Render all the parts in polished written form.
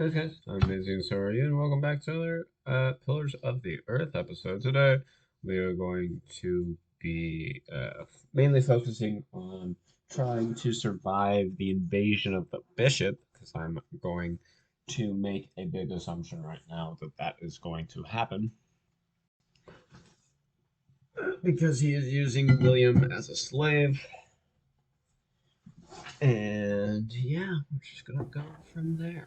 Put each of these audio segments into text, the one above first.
Hey guys, I'm aMayesingGamer and welcome back to another Pillars of the Earth episode. Today we are going to be mainly focusing on trying to survive the invasion of the bishop, because I'm going to make a big assumption right now that that is going to happen, because he is using William as a slave. And yeah, we're just gonna go from there.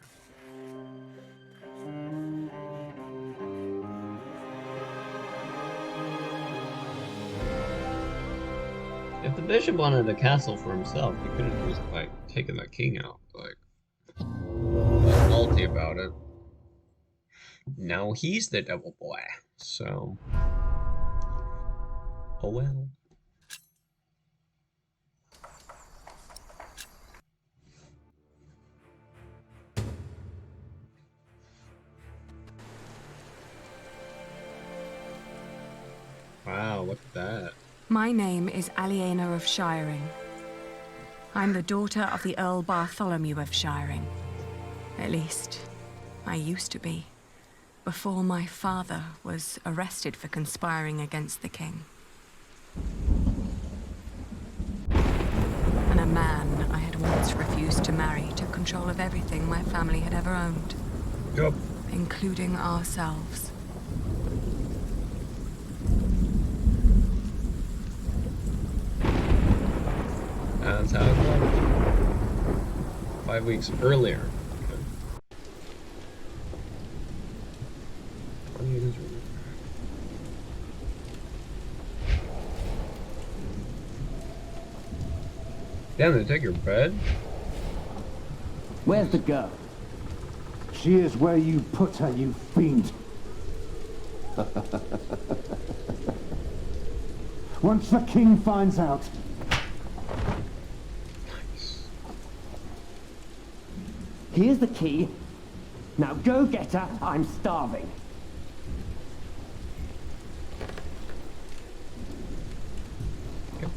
If the bishop wanted a castle for himself, he could have just, like, taken the king out. Like, salty about it. Now he's the devil boy. So, oh well. Wow, look at that. My name is Aliena of Shiring. I'm the daughter of the Earl Bartholomew of Shiring. At least, I used to be, before my father was arrested for conspiring against the king. And a man I had once refused to marry took control of everything my family had ever owned. Yep. Including ourselves. That's how it goes. 5 weeks earlier. Okay. Damn, they take your bed? Where's the girl? She is where you put her, you fiend. Once the king finds out. Nice. Here's the key. Now go get her. I'm starving. Okay.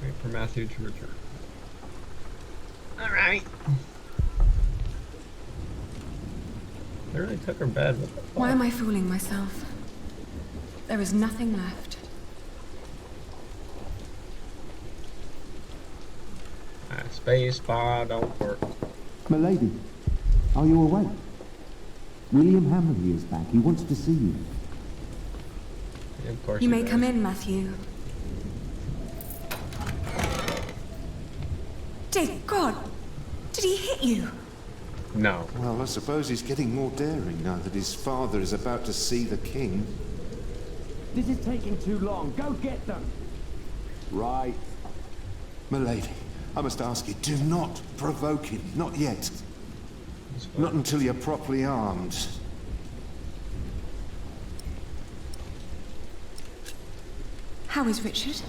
Wait for Matthew to return. Alright. They really took her bed. What the fuck? Why am I fooling myself? There is nothing left. Space bar don't work. Milady, are you awake? William Hammerly is back. He wants to see you. Yeah, of course You he may does. come in, Matthew. Dear God! Did he hit you? No. Well, I suppose he's getting more daring now that his father is about to see the king. This is taking too long. Go get them. Right. Milady, I must ask you, do not provoke him. Not yet. Not until you're properly armed. How is Richard?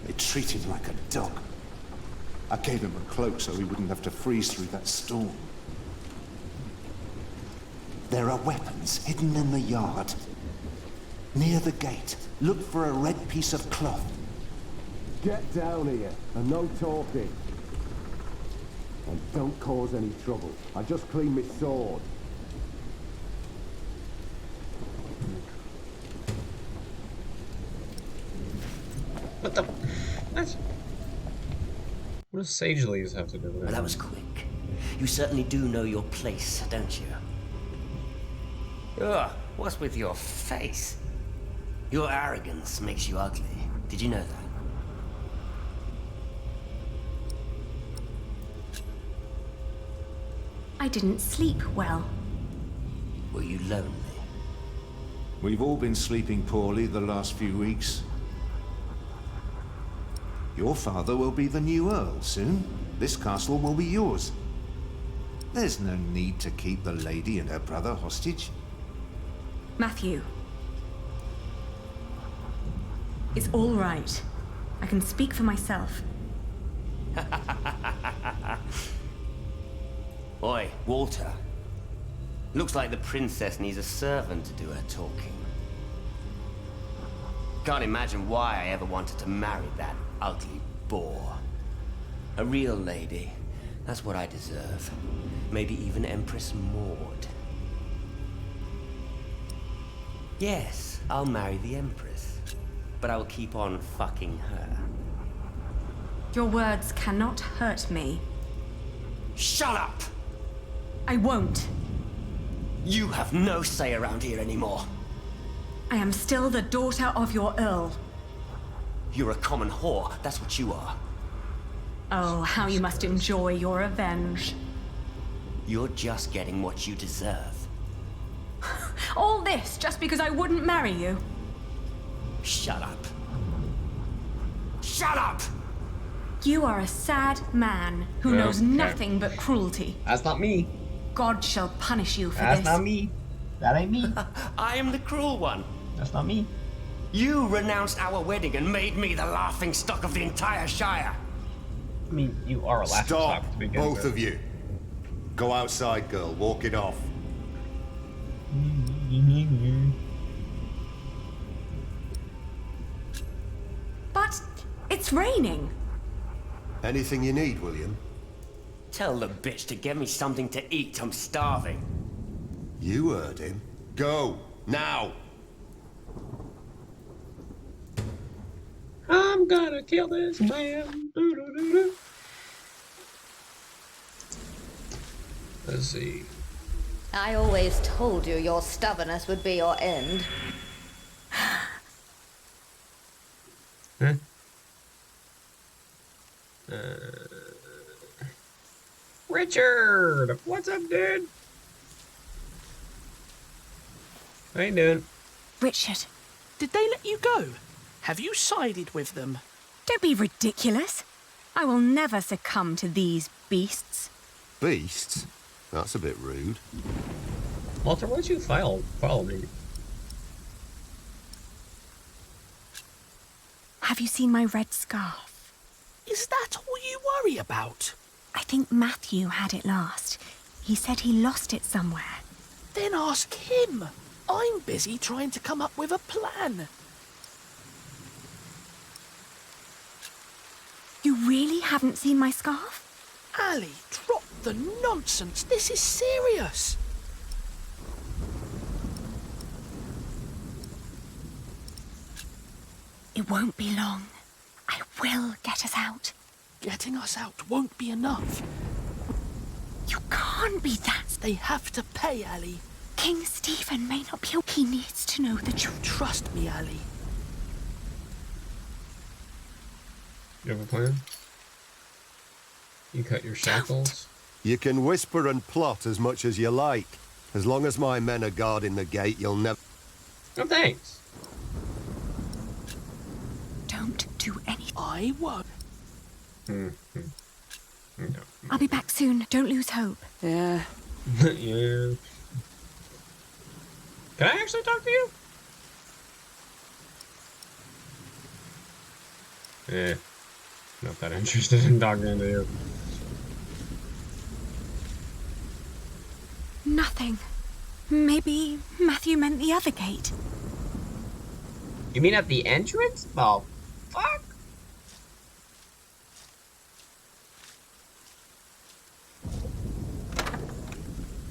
They treat him like a dog. I gave him a cloak so he wouldn't have to freeze through that storm. There are weapons hidden in the yard. Near the gate, look for a red piece of cloth. Get down here, and no talking. And don't cause any trouble. I just cleaned my sword. What the? What? What does sage leaves have to do with it? Well, that was quick. You certainly do know your place, don't you? Ugh, what's with your face? Your arrogance makes you ugly. Did you know that? I didn't sleep well. Were you lonely? We've all been sleeping poorly the last few weeks. Your father will be the new Earl soon. This castle will be yours. There's no need to keep the lady and her brother hostage. Matthew. It's all right. I can speak for myself. Oi, Walter. Looks like the princess needs a servant to do her talking. Can't imagine why I ever wanted to marry that ugly boar. A real lady, That's what I deserve. Maybe even Empress Maud. Yes, I'll marry the Empress. But I will keep on fucking her. Your words cannot hurt me. Shut up! I won't. You have no say around here anymore. I am still the daughter of your Earl. You're a common whore, that's what you are. Oh, how you must enjoy your revenge. You're just getting what you deserve. All this just because I wouldn't marry you? Shut up. Shut up! You are a sad man who knows nothing but cruelty. That's not me. God shall punish you for That's this. not me. That ain't me. I am the cruel one. That's not me. You renounced our wedding and made me the laughing stock of the entire Shire. I mean, you are a laughing Stop, stock to begin both with. of you. Go outside, girl. Walk it off. But it's raining. Anything you need, William? Tell the bitch to get me something to eat. I'm starving. You heard him. Go, now! I'm gonna kill this man. Doo-doo-doo-doo. Let's see. I always told you your stubbornness would be your end. Huh? Richard! What's up, dude? How you doing? Richard, Did they let you go? Have you sided with them? don't be ridiculous. I will never succumb to these beasts. Beasts? That's a bit rude. Walter, why don't you follow me? Have you seen my red scarf? Is that all you worry about? I think Matthew had it last. He said he lost it somewhere. Then ask him. I'm busy trying to come up with a plan. You really haven't seen my scarf? Ali, drop the nonsense. This is serious. It won't be long. I will get us out. Getting us out won't be enough. You can't be that. They have to pay, Ali. King Stephen may not be. He needs to know the truth. Trust me, Ali. You have a plan? You cut your shackles? You can whisper and plot as much as you like. As long as my men are guarding the gate, you'll never... No thanks. Don't do anything. I won't. No. I'll be back soon. Don't lose hope. Yeah. Yeah. Can I actually talk to you? Eh. Not that interested in talking to you. Nothing. Maybe Matthew meant the other gate. You mean at the entrance? Oh, fuck.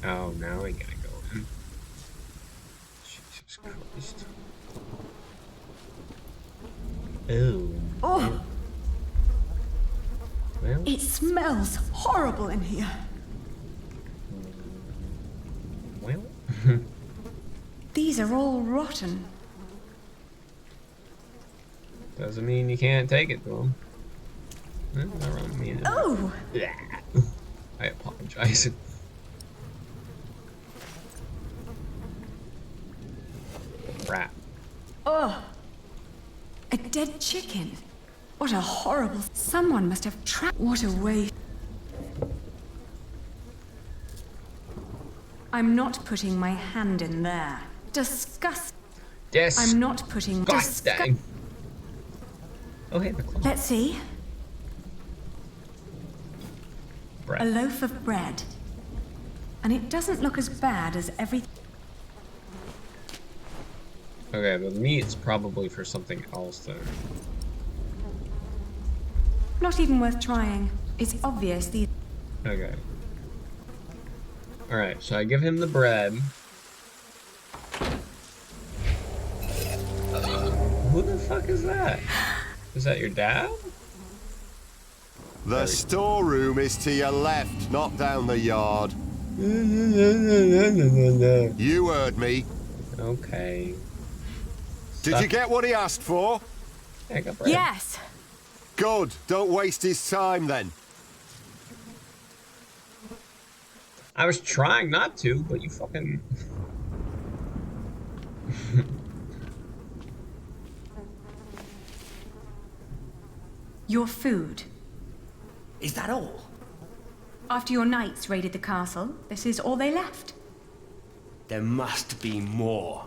Oh, now we gotta go in. Jesus Christ. Oh. Oh, Well, it smells horrible in here. well. These are all rotten. Doesn't mean you can't take it to them. Not around me. Oh, I apologize. Rat. oh. A dead chicken. What a horrible... Someone must have trapped... What a waste. I'm not putting my hand in there. Disgust. Yes. I'm not putting... Disgusting. Oh, hey, the clock. Let's see. A Bread. loaf of bread. And it doesn't look as bad as everything. Okay, the meat's probably for something else then. Not even worth trying. It's obvious these... Okay. Alright, so I give him the bread. Who the fuck is that? Is that your dad? The storeroom is to your left, not down the yard. You heard me. Okay. Did you get what he asked for? I got bread. Yes. Good. Don't waste his time then. I was trying not to, but you fucking... Your food. Is that all? After your knights raided the castle, this is all they left. There must be more.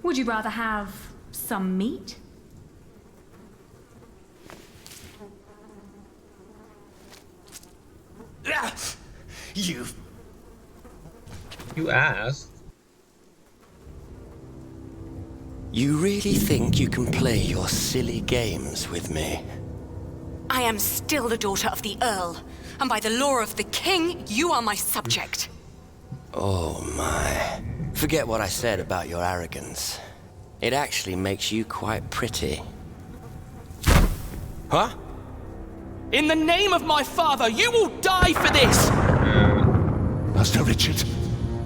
Would you rather have some meat? You... You asked. You really think you can play your silly games with me? I am still the daughter of the Earl, and by the law of the King, you are my subject. Oh my. Forget what I said about your arrogance. It actually makes you quite pretty. Huh? In the name of my father, you will die for this! Master Richard,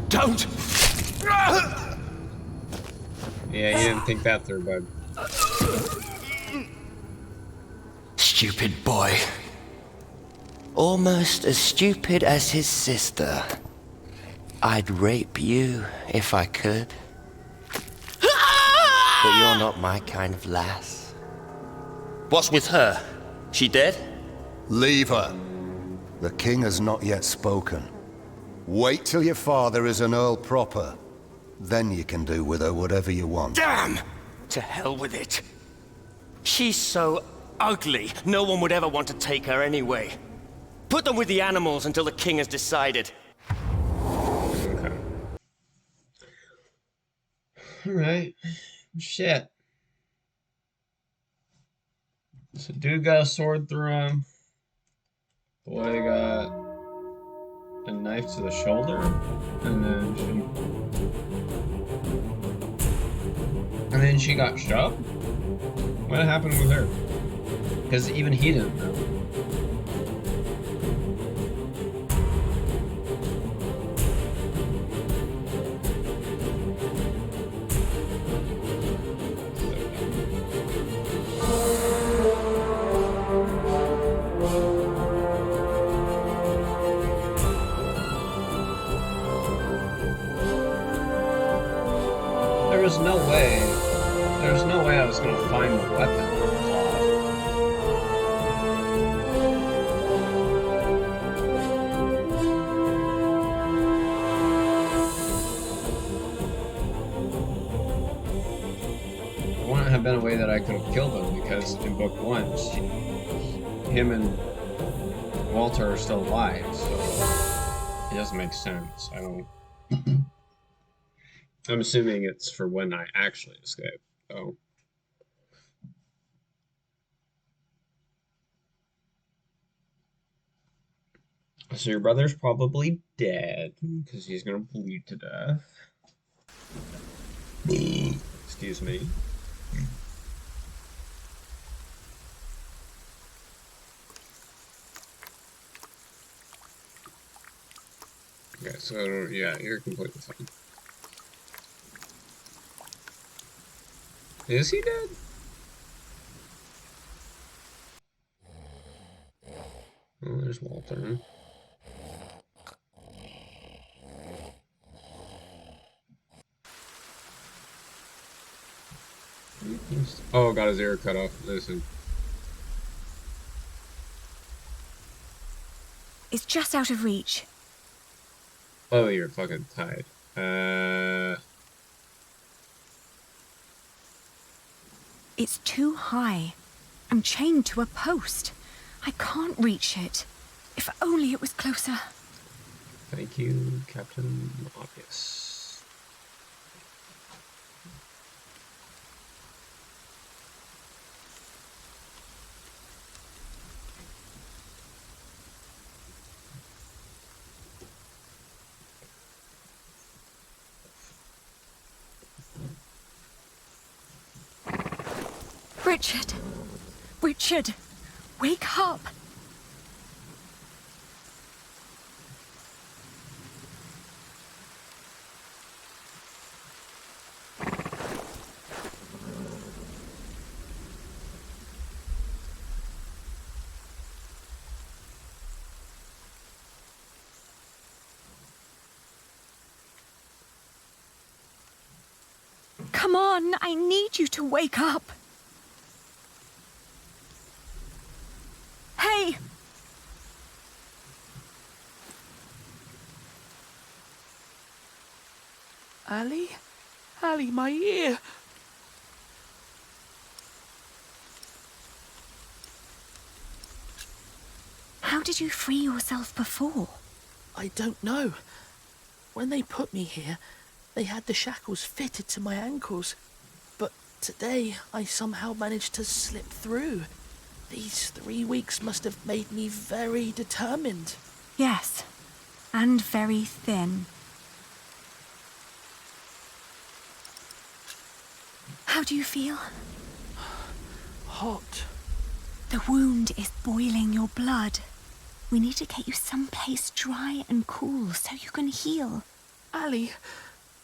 don't! Yeah, you didn't think that through, bud. Stupid boy. Almost as stupid as his sister. I'd rape you if I could. But you're not my kind of lass. What's with her? She dead? Leave her. The king has not yet spoken. Wait till your father is an earl proper. Then you can do with her whatever you want. Damn! To hell with it. She's so ugly, no one would ever want to take her anyway. Put them with the animals until the king has decided. Okay. Alright. Shit. So dude got a sword through him. Boy got a knife to the shoulder. And then she got shoved? What happened with her? Because even he didn't know. There's no way I was gonna find the weapon or the cloth. There wouldn't have been a way that I could have killed him because in book 1, him and Walter are still alive, so it doesn't make sense. I'm assuming it's for when I actually escape. Oh. So your brother's probably dead because he's gonna bleed to death. Excuse me. Okay, so yeah, you're completely fine. Is he dead? Oh, there's Walter. Oh, got his ear cut off. Listen. It's just out of reach. Oh, you're fucking tied. It's too high. I'm chained to a post. I can't reach it. If only it was closer. Thank you, Captain Obvious. Richard! Richard! Wake up! Come on, I need you to wake up. Hey! Ali? Ali, my ear! How did you free yourself before? I don't know. When they put me here, they had the shackles fitted to my ankles. But today, I somehow managed to slip through. These 3 weeks must have made me very determined. Yes, and very thin. How do you feel? Hot. The wound is boiling your blood. We need to get you someplace dry and cool so you can heal. Ali,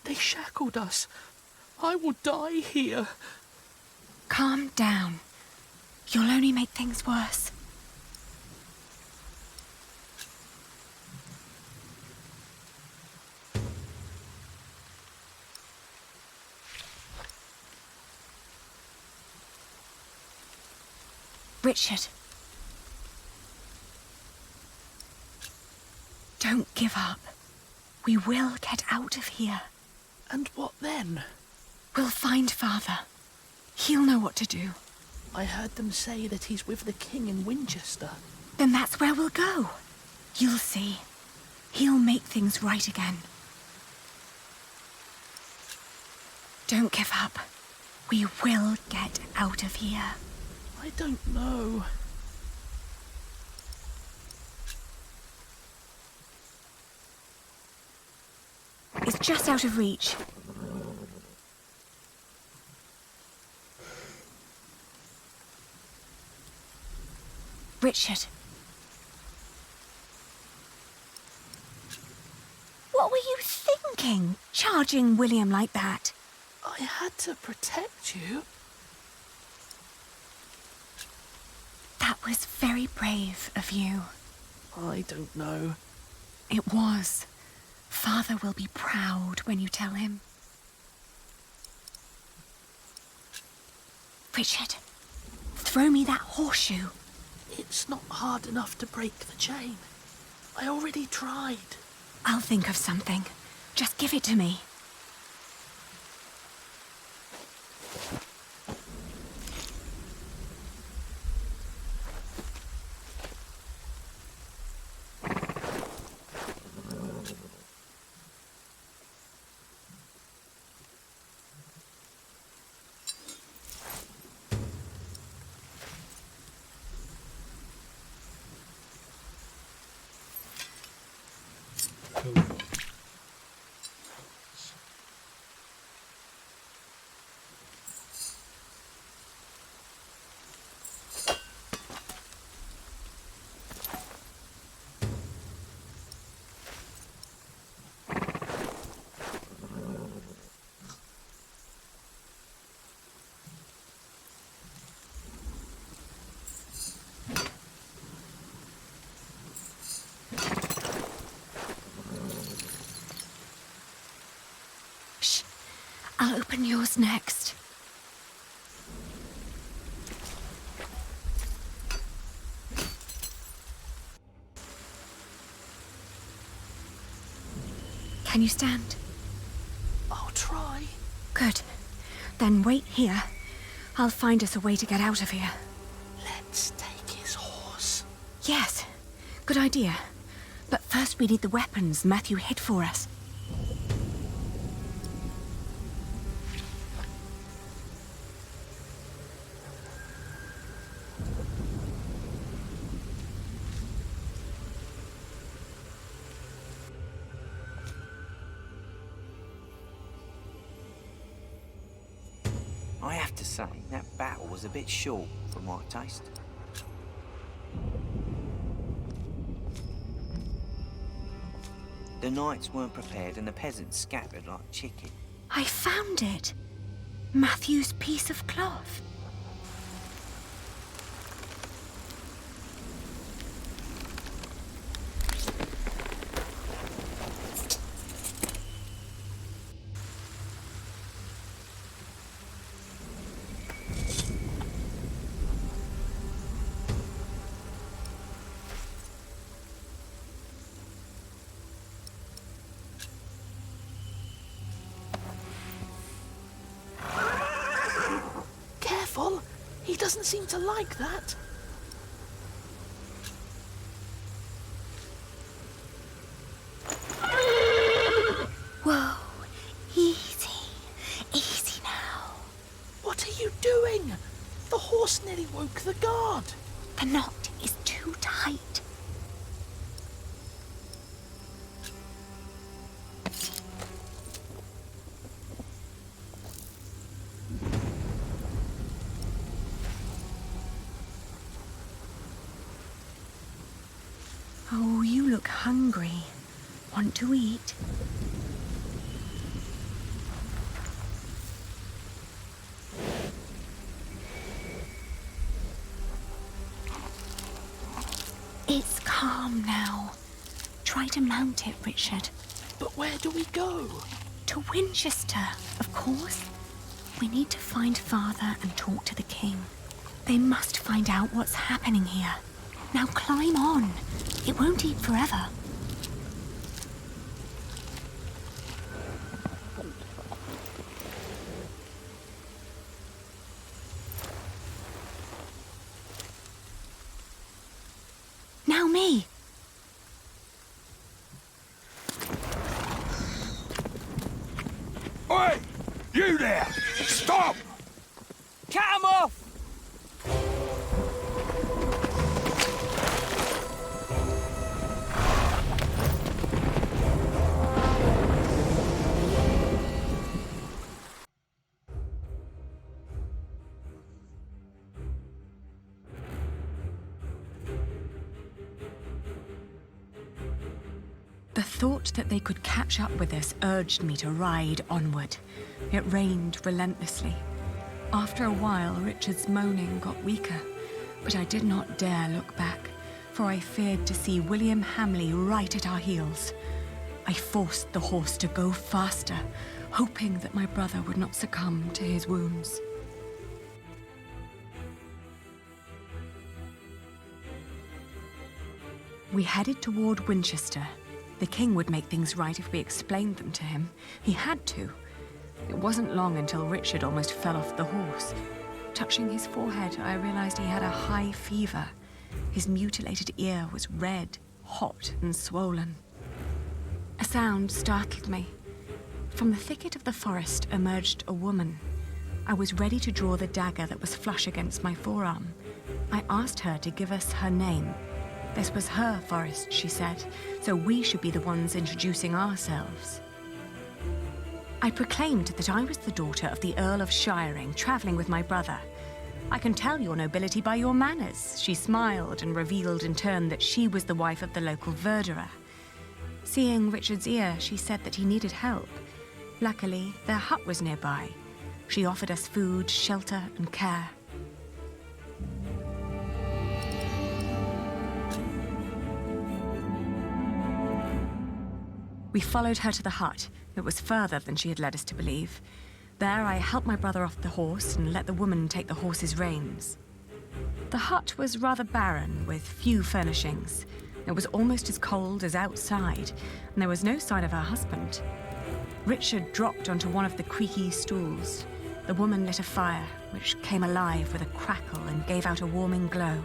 they shackled us. I will die here. Calm down. You'll only make things worse. Richard. Don't give up. We will get out of here. And what then? We'll find Father. He'll know what to do. I heard them say that he's with the king in Winchester. Then that's where we'll go. You'll see. He'll make things right again. Don't give up. We will get out of here. I don't know. It's just out of reach. Richard. What were you thinking, charging William like that? I had to protect you. That was very brave of you. I don't know. It was. Father will be proud when you tell him. Richard, throw me that horseshoe. It's not hard enough to break the chain. I already tried. I'll think of something. Just give it to me. I'll open yours next. Can you stand? I'll try. Good. Then wait here. I'll find us a way to get out of here. Let's take his horse. Yes, good idea. But first we need the weapons Matthew hid for us. I have to say, that battle was a bit short for my taste. The knights weren't prepared and the peasants scattered like chicken. I found it. Matthew's piece of cloth. Careful! He doesn't seem to like that. Whoa, easy. Easy now. What are you doing? The horse nearly woke the guard. The knot is too tight. Oh, you look hungry. Want to eat? It's calm now. Try to mount it, Richard. But where do we go? To Winchester, of course. We need to find Father and talk to the king. They must find out what's happening here. Now climb on. It won't eat forever. Now me. Oi! You there! Stop! Cut 'em off! The thought that they could catch up with us urged me to ride onward. It rained relentlessly. After a while, Richard's moaning got weaker, but I did not dare look back, for I feared to see William Hamley right at our heels. I forced the horse to go faster, hoping that my brother would not succumb to his wounds. We headed toward Winchester. The king would make things right if we explained them to him. He had to. It wasn't long until Richard almost fell off the horse. Touching his forehead, I realized he had a high fever. His mutilated ear was red, hot, and swollen. A sound startled me. From the thicket of the forest emerged a woman. I was ready to draw the dagger that was flush against my forearm. I asked her to give us her name. This was her forest, she said, so we should be the ones introducing ourselves. I proclaimed that I was the daughter of the Earl of Shiring, traveling with my brother. I can tell your nobility by your manners. She smiled and revealed in turn that she was the wife of the local verderer. Seeing Richard's ear, she said that he needed help. Luckily, their hut was nearby. She offered us food, shelter, and care. We followed her to the hut. It was further than she had led us to believe. There, I helped my brother off the horse and let the woman take the horse's reins. The hut was rather barren, with few furnishings. It was almost as cold as outside, and there was no sign of her husband. Richard dropped onto one of the creaky stools. The woman lit a fire, which came alive with a crackle and gave out a warming glow.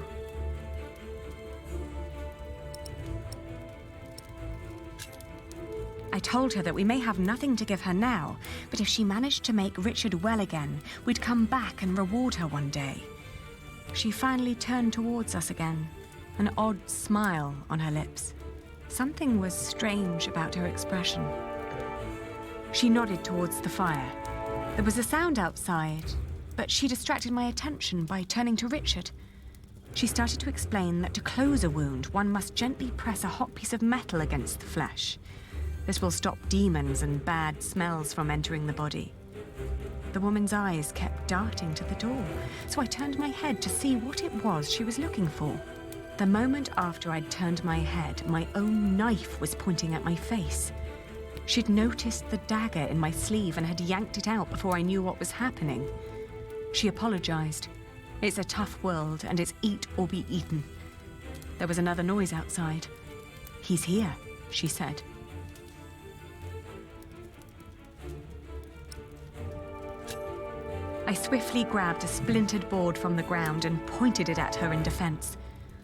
I told her that we may have nothing to give her now, but if she managed to make Richard well again, we'd come back and reward her one day. She finally turned towards us again, an odd smile on her lips. Something was strange about her expression. She nodded towards the fire. There was a sound outside, but she distracted my attention by turning to Richard. She started to explain that to close a wound, one must gently press a hot piece of metal against the flesh. This will stop demons and bad smells from entering the body. The woman's eyes kept darting to the door, so I turned my head to see what it was she was looking for. The moment after I'd turned my head, my own knife was pointing at my face. She'd noticed the dagger in my sleeve and had yanked it out before I knew what was happening. She apologized. It's a tough world, and it's eat or be eaten. There was another noise outside. "He's here," she said. I swiftly grabbed a splintered board from the ground and pointed it at her in defense.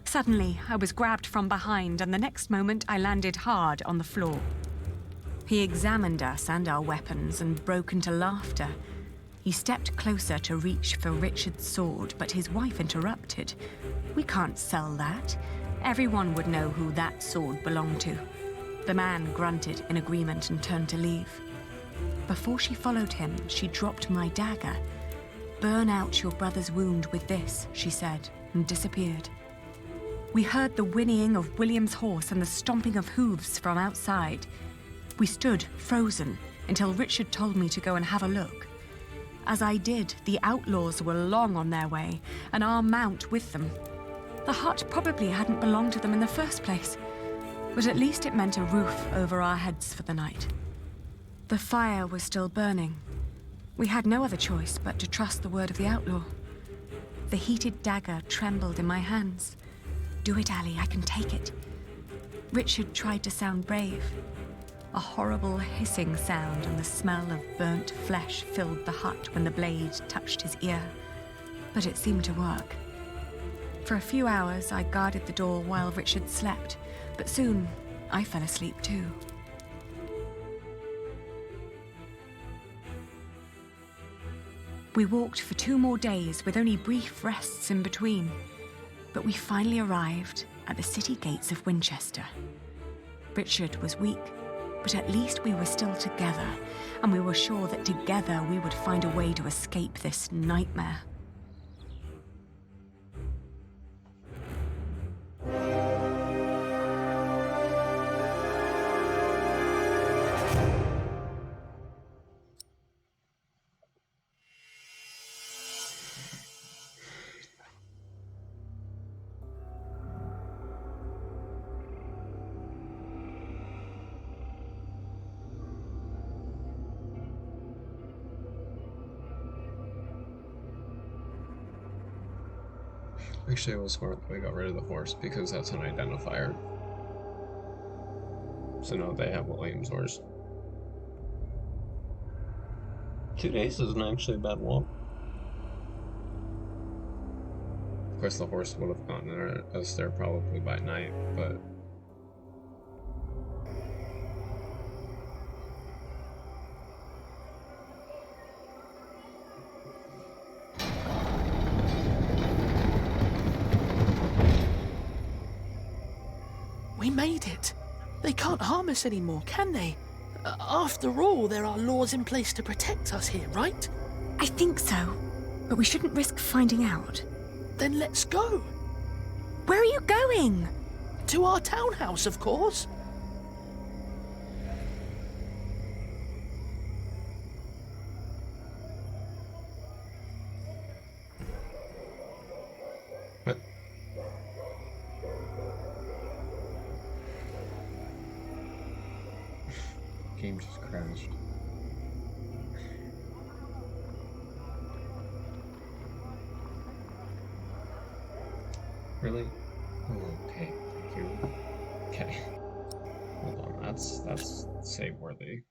Suddenly, I was grabbed from behind, and the next moment I landed hard on the floor. He examined us and our weapons and broke into laughter. He stepped closer to reach for Richard's sword, but his wife interrupted. "We can't sell that. Everyone would know who that sword belonged to." The man grunted in agreement and turned to leave. Before she followed him, she dropped my dagger. "Burn out your brother's wound with this," she said, and disappeared. We heard the whinnying of William's horse and the stomping of hooves from outside. We stood, frozen, until Richard told me to go and have a look. As I did, the outlaws were long on their way, and our mount with them. The hut probably hadn't belonged to them in the first place, but at least it meant a roof over our heads for the night. The fire was still burning. We had no other choice but to trust the word of the outlaw. The heated dagger trembled in my hands. "Do it, Ali, I can take it." Richard tried to sound brave. A horrible hissing sound and the smell of burnt flesh filled the hut when the blade touched his ear. But it seemed to work. For a few hours, I guarded the door while Richard slept, but soon I fell asleep too. We walked for 2 more days with only brief rests in between, but we finally arrived at the city gates of Winchester. Richard was weak, but at least we were still together, and we were sure that together we would find a way to escape this nightmare. Actually, it was smart that we got rid of the horse because that's an identifier. So now they have William's horse. 2 days isn't actually a bad walk. Of course, the horse would have gotten us there probably by night, but We made it. They can't harm us anymore, can they? After all, there are laws in place to protect us here, right? I think so, but we shouldn't risk finding out. Then let's go. Where are you going? To our townhouse, of course. what? Game just crashed. Really? Oh, okay, thank you. Okay. Hold on, that's save worthy.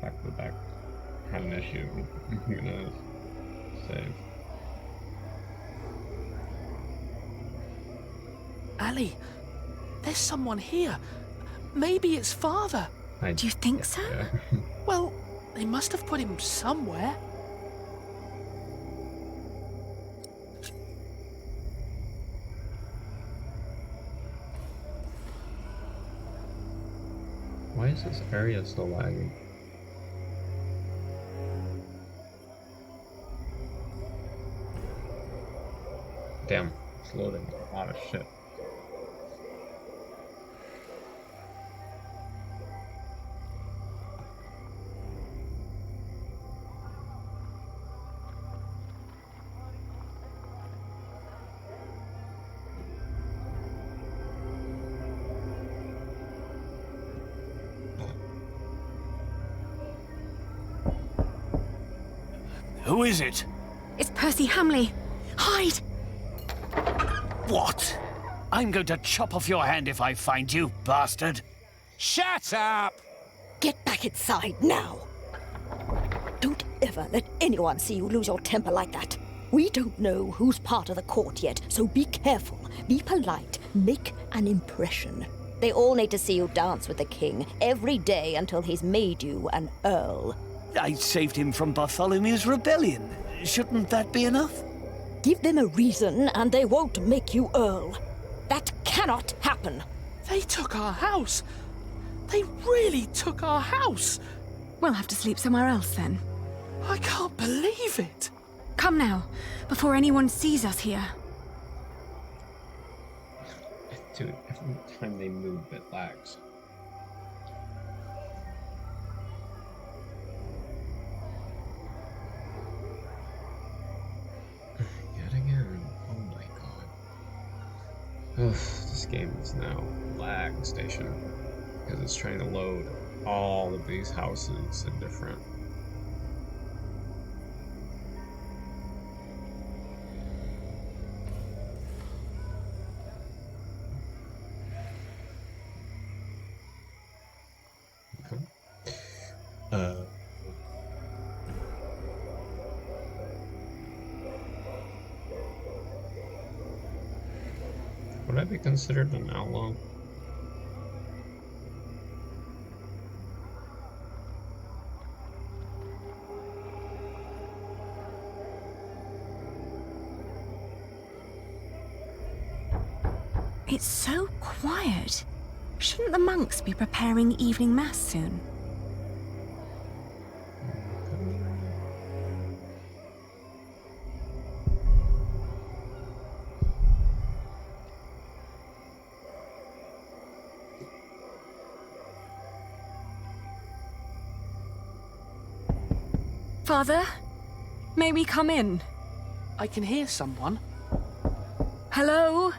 Back to back. Had an issue. I'm gonna save. Ali, there's someone here. Maybe it's Father. Do you think so? Yeah. Well, they must have put him somewhere. Why is this area still lagging? Damn, it's loading a lot of shit. Who is it? It's Percy Hamley. Hide! What? I'm going to chop off your hand if I find you, bastard. Shut up! Get back inside now. Don't ever let anyone see you lose your temper like that. We don't know who's part of the court yet, so be careful, be polite, make an impression. They all need to see you dance with the king every day until he's made you an earl. I saved him from Bartholomew's rebellion. Shouldn't that be enough? Give them a reason and they won't make you earl. That cannot happen. They took our house. They really took our house. We'll have to sleep somewhere else then. I can't believe it. Come now, before anyone sees us here. Dude, every time they move, it lags. Yet again. Oh my god. Oof, this game is now lag station. Because it's trying to load all of these houses in different. Would I be considered an outlaw? It's so quiet. Shouldn't the monks be preparing evening mass soon? Father, may we come in? I can hear someone. Hello?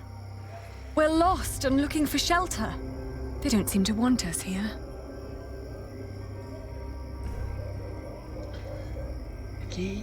We're lost and looking for shelter. They don't seem to want us here. Okay.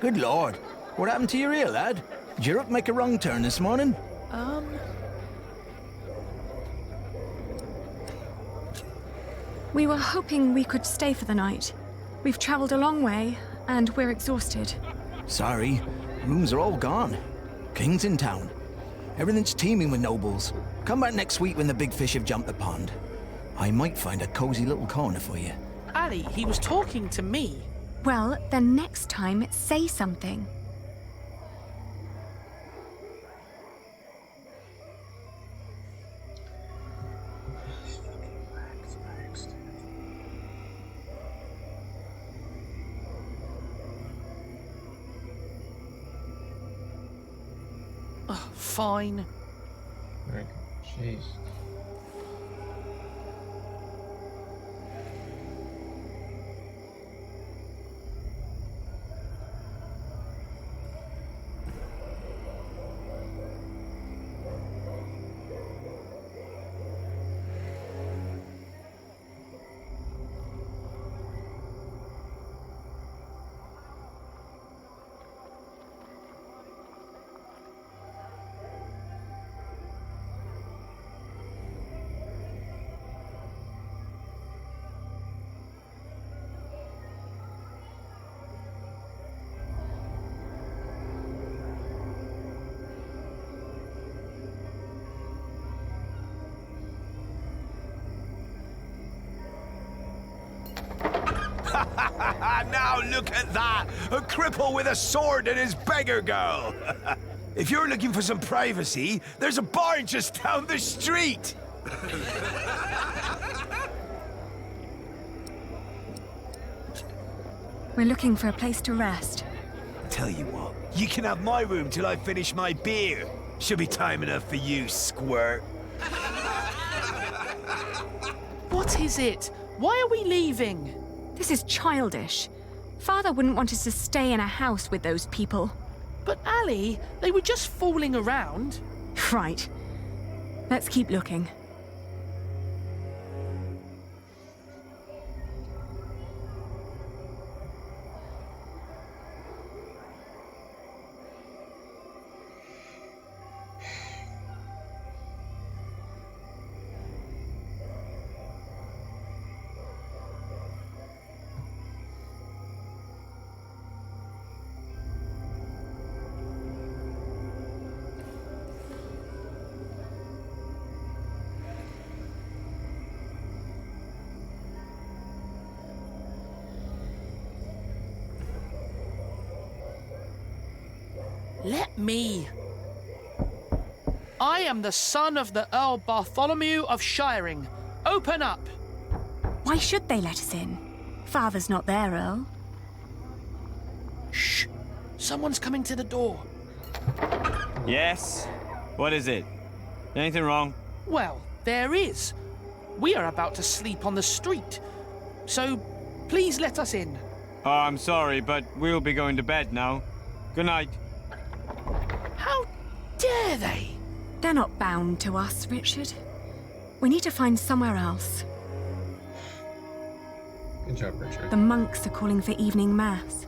Good lord. What happened to your ear, lad? Did your hook make a wrong turn this morning? We were hoping we could stay for the night. We've traveled a long way, and we're exhausted. Sorry. Rooms are all gone. King's in town. Everything's teeming with nobles. Come back next week when the big fish have jumped the pond. I might find a cozy little corner for you. Ali, he was talking to me. Well, then next time, say something. Fine. Right. Jeez. Now look at that! A cripple with a sword and his beggar girl! If you're looking for some privacy, there's a bar just down the street! We're looking for a place to rest. Tell you what, you can have my room till I finish my beer. Should be time enough for you, squirt. What is it? Why are we leaving? This is childish. Father wouldn't want us to stay in a house with those people. But Ali, they were just fooling around. Right. Let's keep looking. Let me. I am the son of the Earl Bartholomew of Shiring. Open up. Why should they let us in? Father's not there, Earl. Shh. Someone's coming to the door. Yes? What is it? Anything wrong? Well, there is. We are about to sleep on the street. So, please let us in. Oh, I'm sorry, but we'll be going to bed now. Good night. How dare they? They're not bound to us, Richard. We need to find somewhere else. Good job, Richard. The monks are calling for evening mass.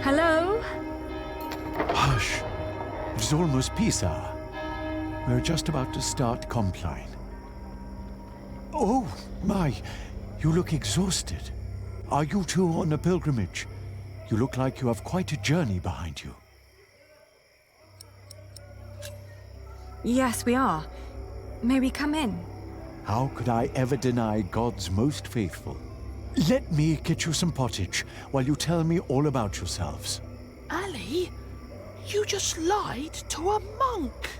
Hello? Hush. It's almost peace hour. We're just about to start Compline. Oh, my. You look exhausted. Are you two on a pilgrimage? You look like you have quite a journey behind you. Yes, we are. May we come in? How could I ever deny God's most faithful? Let me get you some pottage while you tell me all about yourselves. Ali, you just lied to a monk.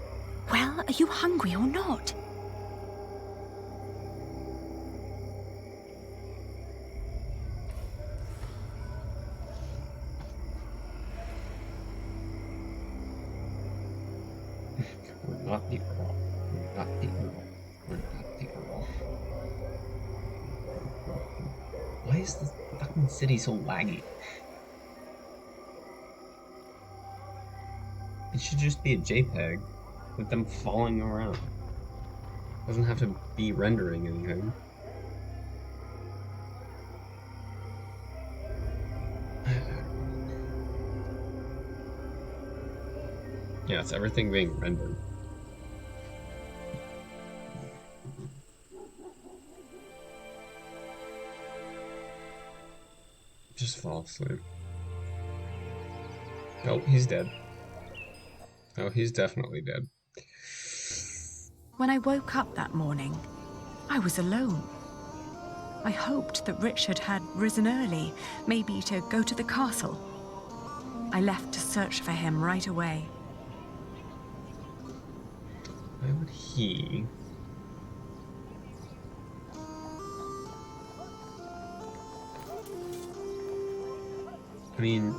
Well, are you hungry or not? We're not the Earl. We're not the Earl. We're not the Earl. Why is this fucking city so laggy? It should just be a JPEG with them falling around. It doesn't have to be rendering anything. Yeah, it's everything being rendered. Just fall asleep. Oh, he's dead. Oh, he's definitely dead. When I woke up that morning, I was alone. I hoped that Richard had risen early, maybe to go to the castle. I left to search for him right away. Why would he? I mean,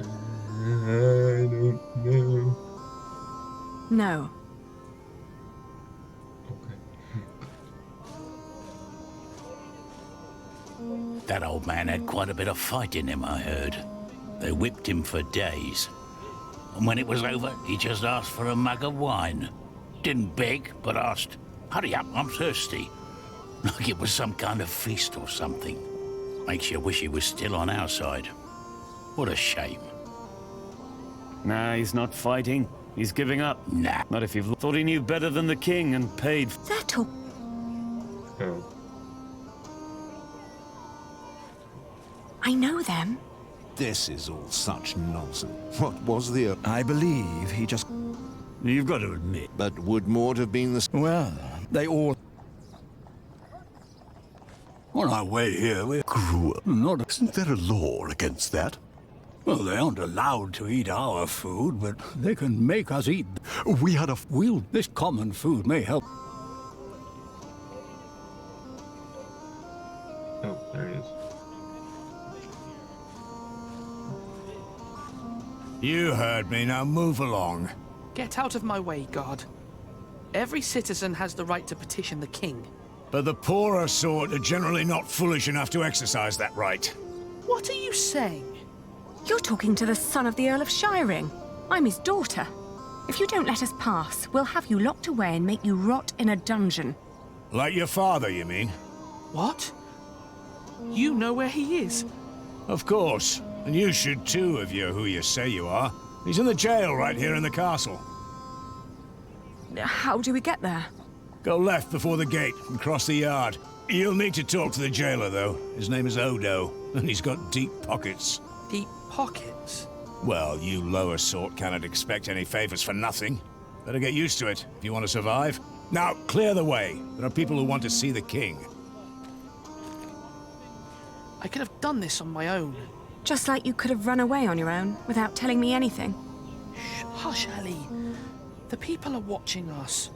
I don't know. No. That old man had quite a bit of fight in him, I heard. They whipped him for days. And when it was over, he just asked for a mug of wine. Didn't beg, but asked, "Hurry up, I'm thirsty." Like it was some kind of feast or something. Makes you wish he was still on our side. What a shame. Nah, he's not fighting. He's giving up. Nah. Not if you've thought he knew better than the king and paid. They're talk. Oh. I know them. This is all such nonsense. What was the... I believe he just... You've got to admit. But would Maud have been the... Well, they all... On our way here, we Grew up. not... Isn't there a law against that? Well, they aren't allowed to eat our food, but they can make us eat. We had a... This common food may help. Oh, there he is. You heard me, now move along. Get out of my way, guard. Every citizen has the right to petition the king. But the poorer sort are generally not foolish enough to exercise that right. What are you saying? You're talking to the son of the Earl of Shiring. I'm his daughter. If you don't let us pass, we'll have you locked away and make you rot in a dungeon. Like your father, you mean? What? You know where he is? Of course. And you should too, if you're who you say you are. He's in the jail right here in the castle. How do we get there? Go left before the gate and cross the yard. You'll need to talk to the jailer, though. His name is Odo, and he's got deep pockets. Deep pockets? Well, you lower sort cannot expect any favors for nothing. Better get used to it if you want to survive. Now, clear the way. There are people who want to see the king. I could have done this on my own. Just like you could have run away on your own without telling me anything. Shh, hush, Ali. The people are watching us.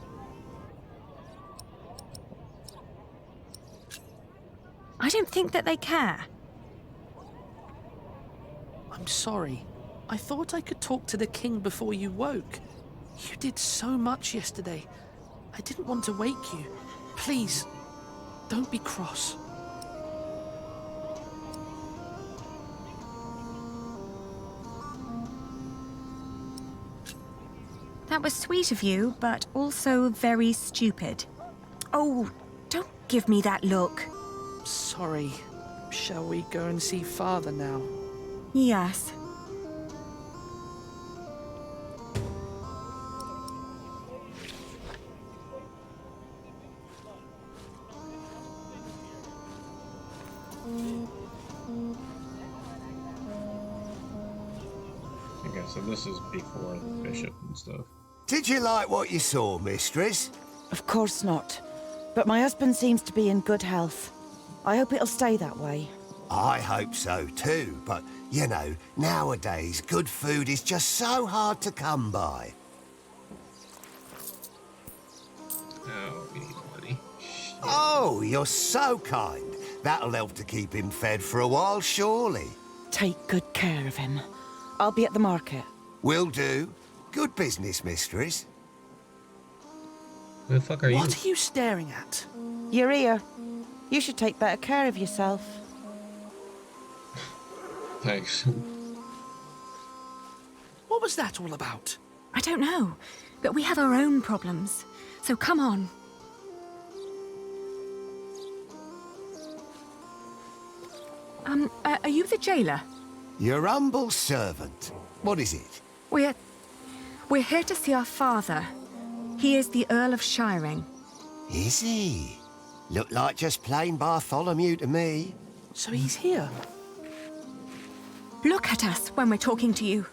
I don't think that they care. I'm sorry. I thought I could talk to the king before you woke. You did so much yesterday. I didn't want to wake you. Please, don't be cross. That was sweet of you, but also very stupid. Oh, don't give me that look. Sorry. Shall we go and see Father now? Yes. Okay, so this is before the bishop and stuff. Did you like what you saw, mistress? Of course not. But my husband seems to be in good health. I hope it'll stay that way. I hope so too, but, you know, nowadays good food is just so hard to come by. Oh, we need money. Oh, you're so kind. That'll help to keep him fed for a while, surely. Take good care of him. I'll be at the market. Will do. Good business, mistress. Who the fuck are you? What are you staring at? You're here. You should take better care of yourself. Thanks. What was that all about? I don't know, but we have our own problems. So come on. Are you the jailer? Your humble servant. What is it? We're here to see our father. He is the Earl of Shiring. Is he? Look like just plain Bartholomew to me. So he's here? Look at us when we're talking to you.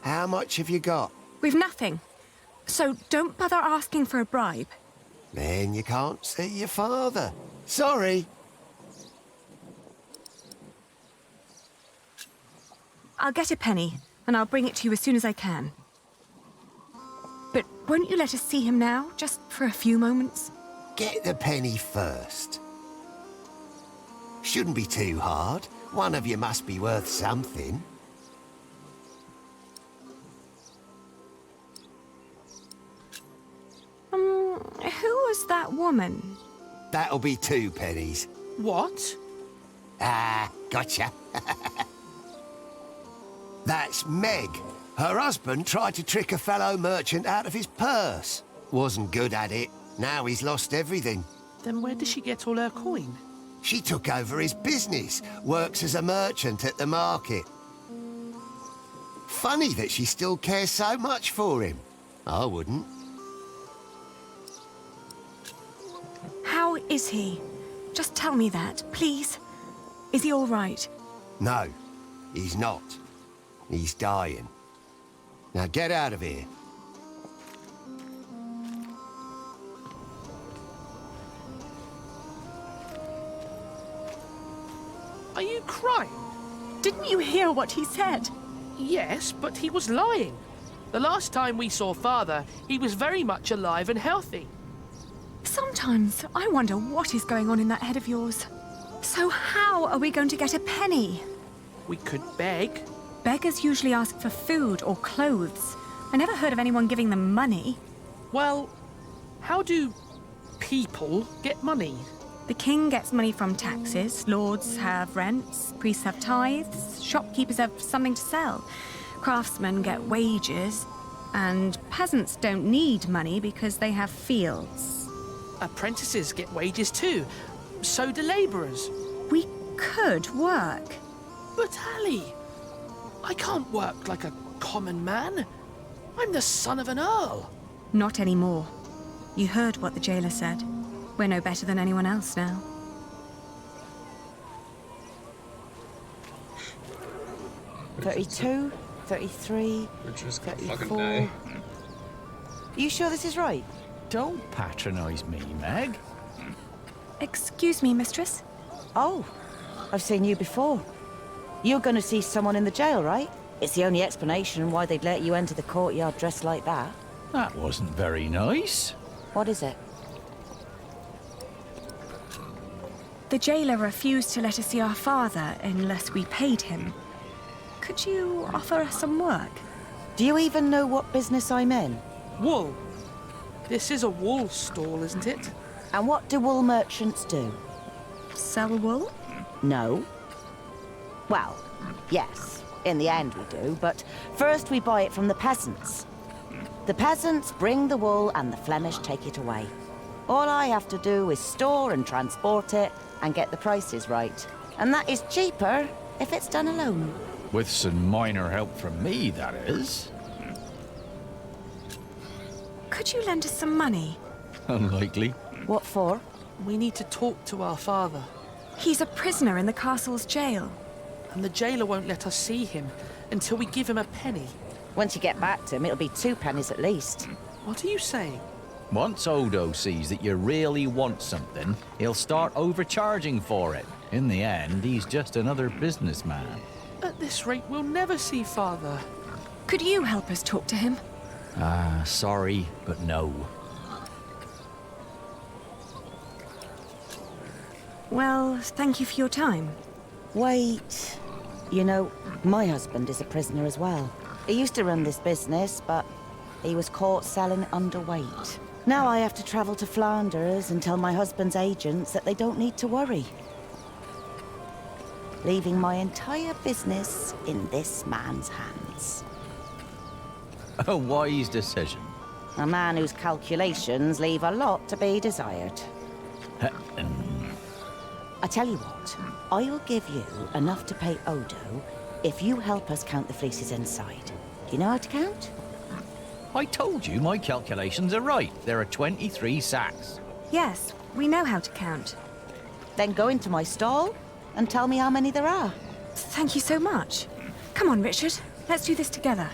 How much have you got? We've nothing. So don't bother asking for a bribe. Then you can't see your father. Sorry. I'll get a penny, and I'll bring it to you as soon as I can. But won't you let us see him now, just for a few moments? Get the penny first. Shouldn't be too hard. One of you must be worth something. Who was that woman? That'll be 2 pennies. What? Ah, gotcha. That's Meg. Her husband tried to trick a fellow merchant out of his purse. Wasn't good at it. Now he's lost everything. Then where did she get all her coin? She took over his business, works as a merchant at the market. Funny that she still cares so much for him. I wouldn't. How is he? Just tell me that, please. Is he all right? No, he's not. He's dying. Now get out of here. Are you crying? Didn't you hear what he said? Yes, but he was lying. The last time we saw Father, he was very much alive and healthy. Sometimes I wonder what is going on in that head of yours. So how are we going to get a penny? We could beg. Beggars usually ask for food or clothes. I never heard of anyone giving them money. Well, how do people get money? The king gets money from taxes, lords have rents, priests have tithes, shopkeepers have something to sell, craftsmen get wages, and peasants don't need money because they have fields. Apprentices get wages too. So do labourers. We could work. But Ali, I can't work like a common man. I'm the son of an earl. Not anymore. You heard what the jailer said. We're no better than anyone else now. "32, 33, We're just gonna 34. fucking die. Are you sure this is right? Don't patronise me, Meg. Excuse me, mistress? Oh, I've seen you before. You're going to see someone in the jail, right? It's the only explanation why they'd let you enter the courtyard dressed like that. That wasn't very nice. What is it? The jailer refused to let us see our father unless we paid him. Could you offer us some work? Do you even know what business I'm in? Wool. This is a wool stall, isn't it? And what do wool merchants do? Sell wool? No. Well, yes, in the end we do, but first we buy it from the peasants. The peasants bring the wool and the Flemish take it away. All I have to do is store and transport it and get the prices right. And that is cheaper if it's done alone. With some minor help from me, that is. Could you lend us some money? Unlikely. What for? We need to talk to our father. He's a prisoner in the castle's jail. And the jailer won't let us see him until we give him a penny. Once you get back to him, it'll be 2 pennies at least. What are you saying? Once Odo sees that you really want something, he'll start overcharging for it. In the end, he's just another businessman. At this rate, we'll never see Father. Could you help us talk to him? Sorry, but no. Well, thank you for your time. Wait. You know, my husband is a prisoner as well. He used to run this business, but he was caught selling underweight. Now I have to travel to Flanders and tell my husband's agents that they don't need to worry. Leaving my entire business in this man's hands. A wise decision. A man whose calculations leave a lot to be desired. I tell you what, I'll give you enough to pay Odo if you help us count the fleeces inside. Do you know how to count? I told you my calculations are right. There are 23 sacks. Yes, we know how to count. Then go into my stall and tell me how many there are. Thank you so much. Come on, Richard. Let's do this together.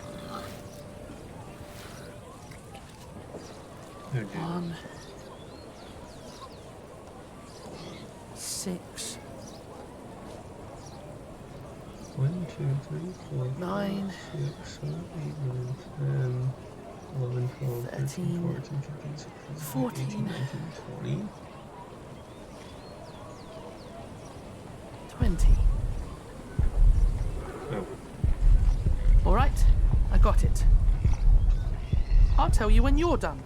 1, 6, 1, 2, 3, 4, 9, 6, 7, 8, 9, 10, 11, 12, 13, 14, 15, 16, 14, 18, 19, 20. 20. Oh. All right, I got it. I'll tell you when you're done.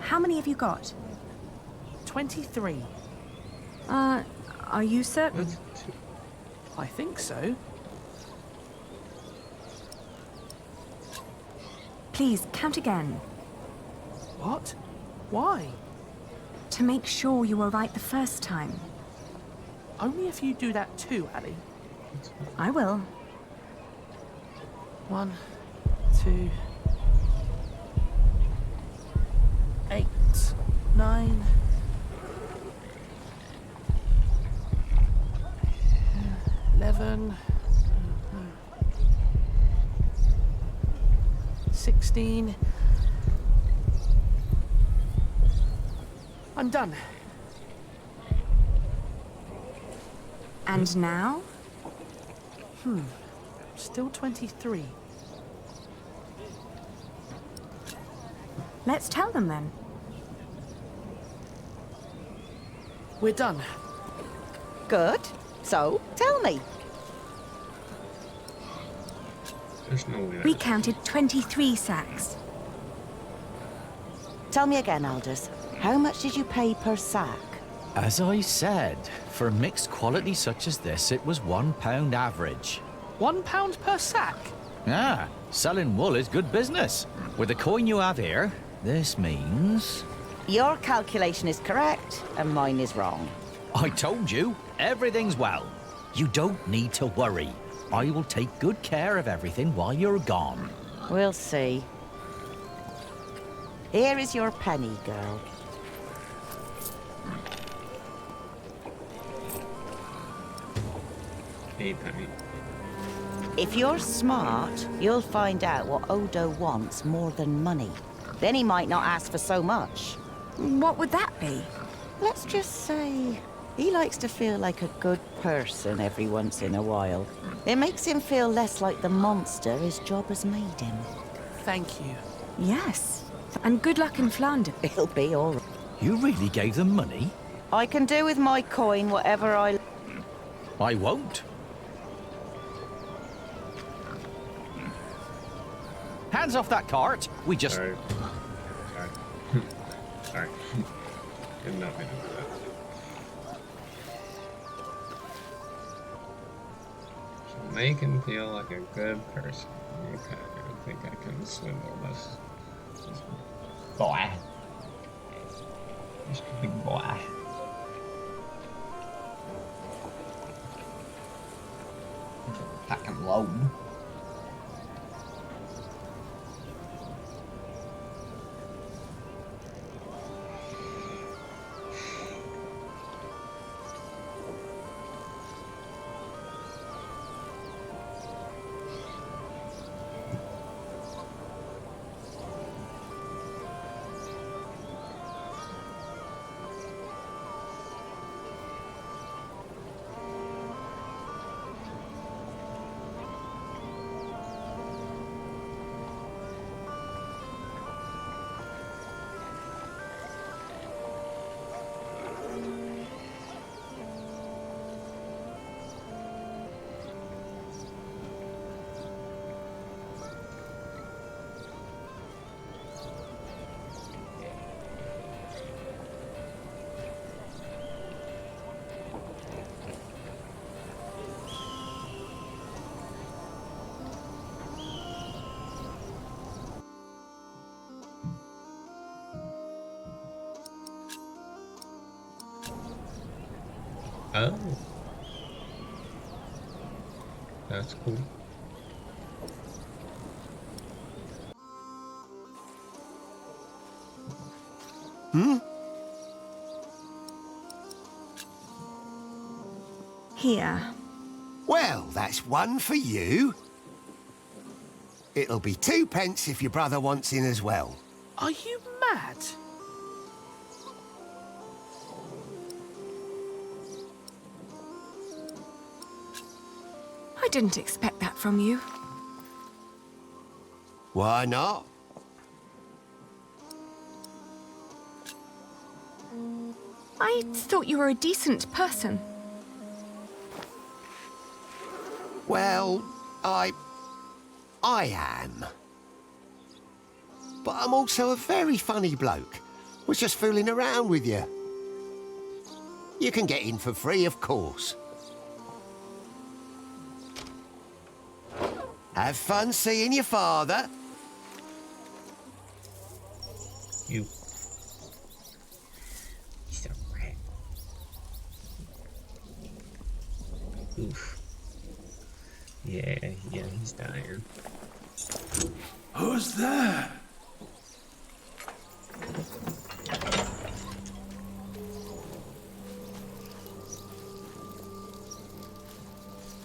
How many have you got? 23. Are you certain? I think so. Please, count again. What? Why? to make sure you were right the first time. Only if you do that too, Ali. I will. 1, 2, 8, 9, 11, 16. I'm done. And now? Still 23. Let's tell them then. We're done. Good. So, tell me. There's no way. We counted 23 sacks. Tell me again, Aldous. How much did you pay per sack? As I said, for mixed quality such as this, it was £1 average. £1 per sack? Ah, selling wool is good business. With the coin you have here, this means... Your calculation is correct, and mine is wrong. I told you, everything's well. You don't need to worry. I will take good care of everything while you're gone. We'll see. Here is your penny, girl. A penny. If you're smart, you'll find out what Odo wants more than money. Then he might not ask for so much. What would that be? Let's just say he likes to feel like a good person every once in a while. It makes him feel less like the monster his job has made him. Thank you. Yes. And good luck in Flanders. It'll be all right. You really gave them money? I can do with my coin whatever I... I won't. Hands off that cart. We just... Sorry. Sorry. Did not mean to do that. So make him feel like a good person. Okay, I think I can swindle this boy. This big boy. Fucking load. Oh. That's cool. Here. Well, that's one for you. It'll be 2 pence if your brother wants in as well. Are you mad? I didn't expect that from you. Why not? I thought you were a decent person. Well, I am. But I'm also a very funny bloke. Was just fooling around with you. You can get in for free, of course. Have fun seeing your father. You Yeah, he's dying. Who's there?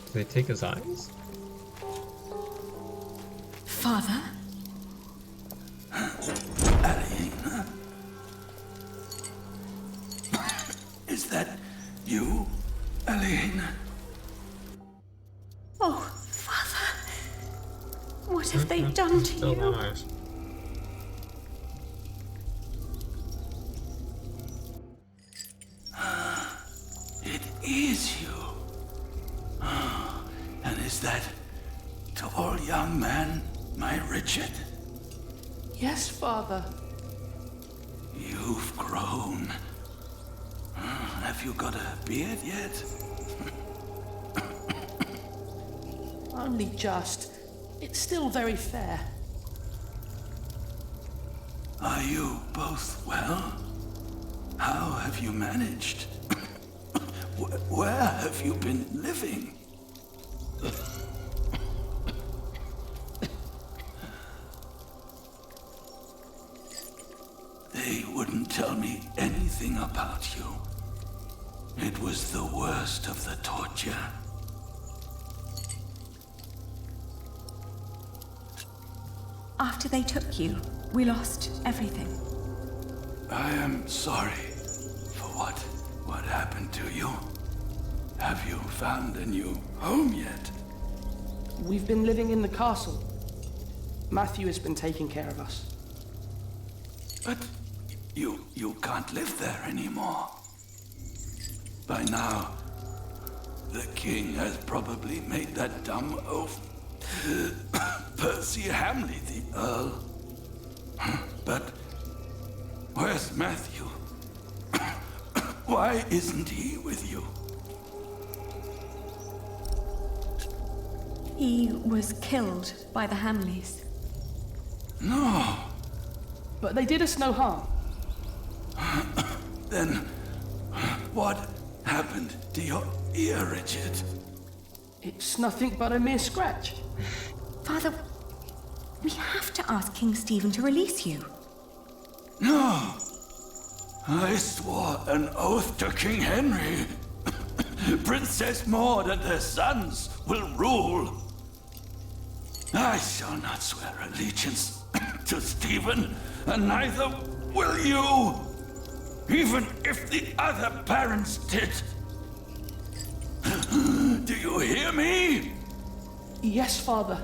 Did they take his eyes? Father? Aliena? Is that you, Aliena? Oh, Father. What have they done to Still you? nice. It is you. And is that tall young man my Richard? Yes, Father. You've grown. Have you got a beard yet? Only just. It's still very fair. Are you both well? How have you managed? Where have you been living? They wouldn't tell me anything about you. It was the worst of the torture. After they took you, we lost everything. I am sorry for what happened to you. Have you found a new home yet? We've been living in the castle. Matthew has been taking care of us. But you can't live there anymore. By now, the king has probably made that dumb oaf Percy Hamley the Earl. But where's Matthew? Why isn't he with you? He was killed by the Hamleys. No. But they did us no harm. Then what happened to your ear, Richard? It's nothing but a mere scratch. Father, we have to ask King Stephen to release you. No. I swore an oath to King Henry. Princess Maud and her sons will rule. I shall not swear allegiance to Stephen, and neither will you, even if the other parents did. Do you hear me? Yes, Father.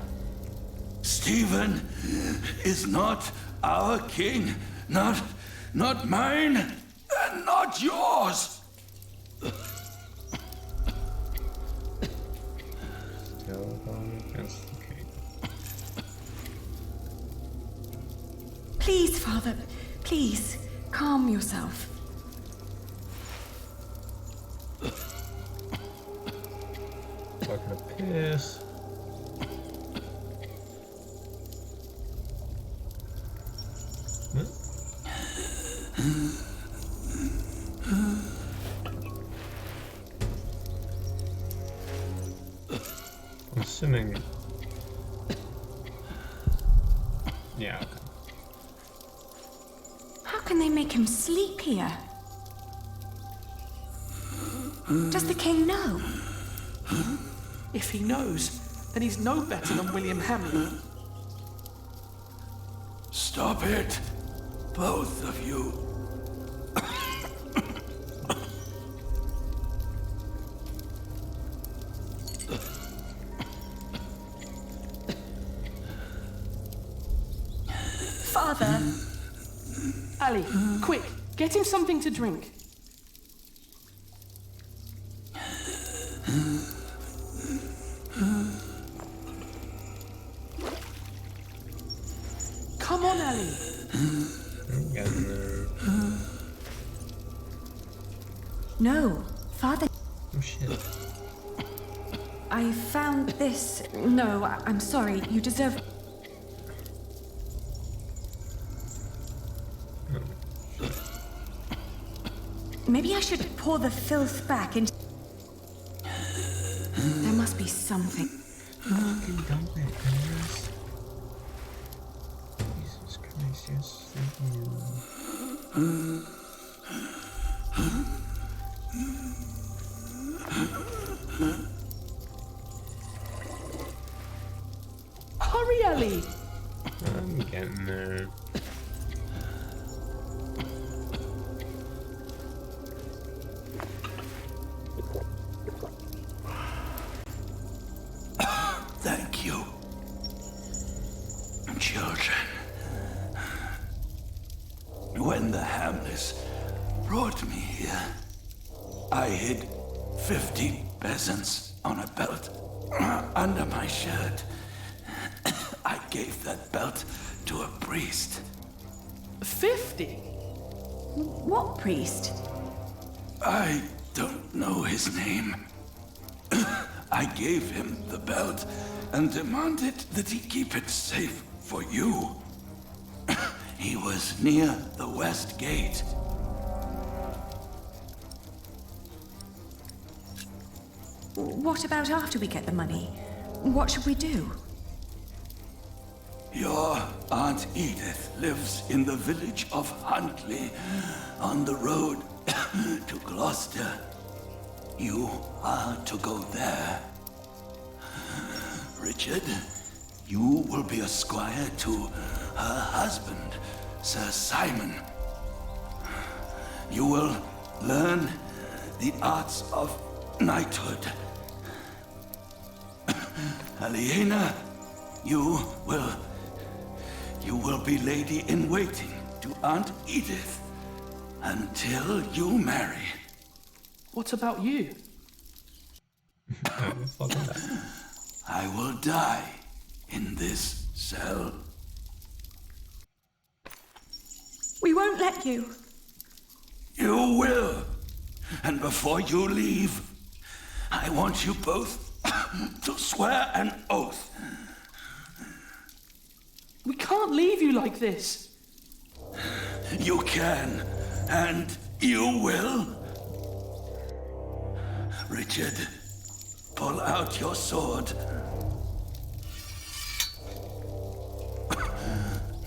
Stephen is not our king, not mine, and not yours. Please, Father, please, calm yourself. Fucking a piss. I'm assuming. Yeah. Okay. How can they make him sleep here? Does the king know? If he knows, then he's no better than William Hamley. Stop it, both of you. Father! Ali, quick, get him something to drink. Come on, Ali. No, Father. Oh shit. I found this. No, I'm sorry. You deserve. Maybe I should pour the filth back into. There must be something. Fucking dump it, guys. Jesus Christ, yes, thank you. Hurry, Ellie! I'm getting there. Thank you, children. When the Hamlets brought me here, I hid 50 peasants on a belt under my shirt. I gave that belt to a priest. 50? What priest? I don't know his name. I gave him the belt and demanded that he keep it safe for you. He was near the west gate. What about after we get the money? What should we do? Your Aunt Edith lives in the village of Huntley, on the road to Gloucester. You are to go there. Richard, you will be a squire to her husband, Sir Simon. You will learn the arts of knighthood. Aliena, you will be lady-in-waiting to Aunt Edith until you marry. What about you? I will die in this cell. We won't let you. You will. And before you leave, I want you both to swear an oath. We can't leave you like this. You can, and you will. Richard, pull out your sword.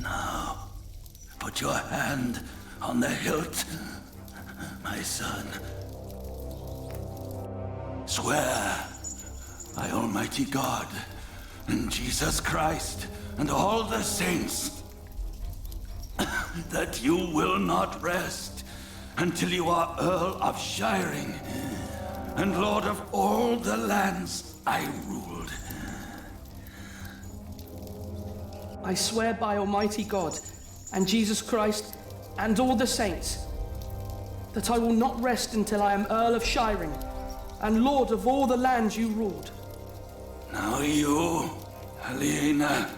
Now, put your hand on the hilt, my son. Swear by Almighty God and Jesus Christ and all the saints that you will not rest until you are Earl of Shiring and Lord of all the lands I ruled. I swear by Almighty God and Jesus Christ and all the saints that I will not rest until I am Earl of Shiring and Lord of all the lands you ruled. Now you, Aliena,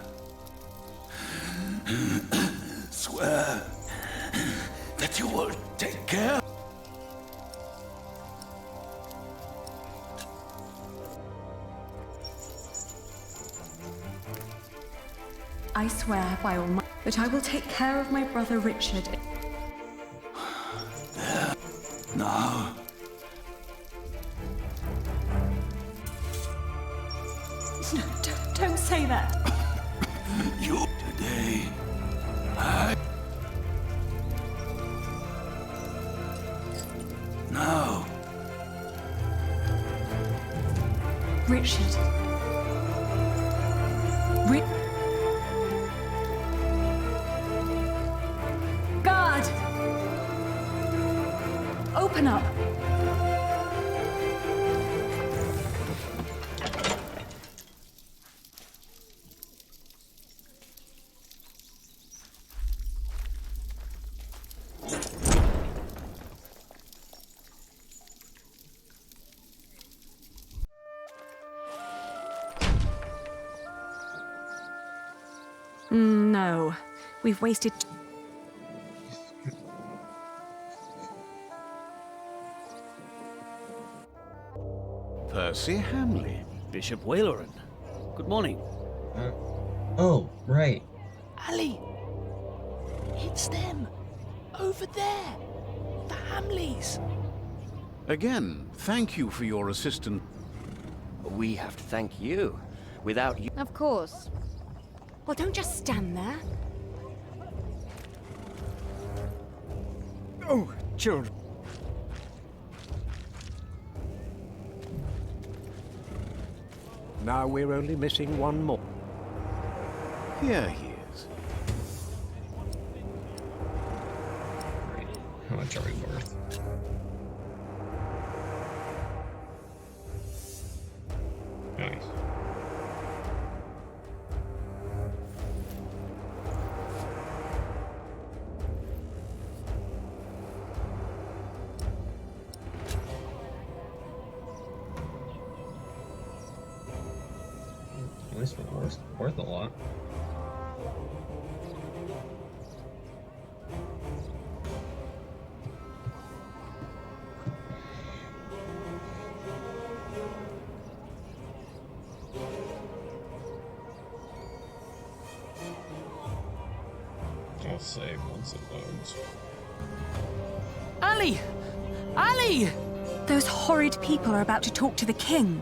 swear that you will take care. I swear by all that I will take care of my brother Richard. There. Now. No, don't say that. You today. Now. Richard. Guard! Open up! No, we've wasted. Percy Hamley. Bishop Whaleran. Good morning. Oh, right. Ali! It's them! Over there! The Hamleys! Again, thank you for your assistance. We have to thank you. Without you... Of course. Well, don't just stand there. Oh, children. Now we're only missing one more. Here he is. How much are we worth? Nice. At least we're worth a lot. I'll save once it loads. Ali! Ali! Those horrid people are about to talk to the king.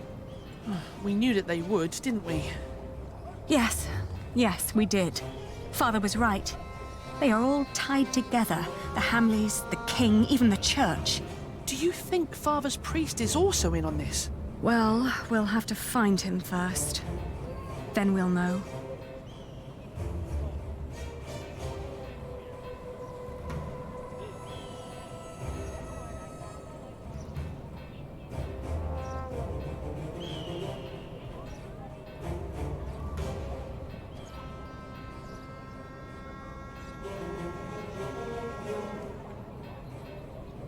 We knew that they would, didn't we? Yes, we did. Father was right. They are all tied together. The Hamleys, the king, even the church. Do you think Father's priest is also in on this? Well, we'll have to find him first. Then we'll know.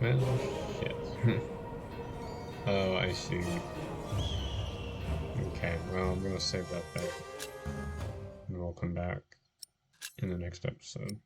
Well, shit. Oh, I see. Okay, well, I'm gonna save that there. And we'll come back in the next episode.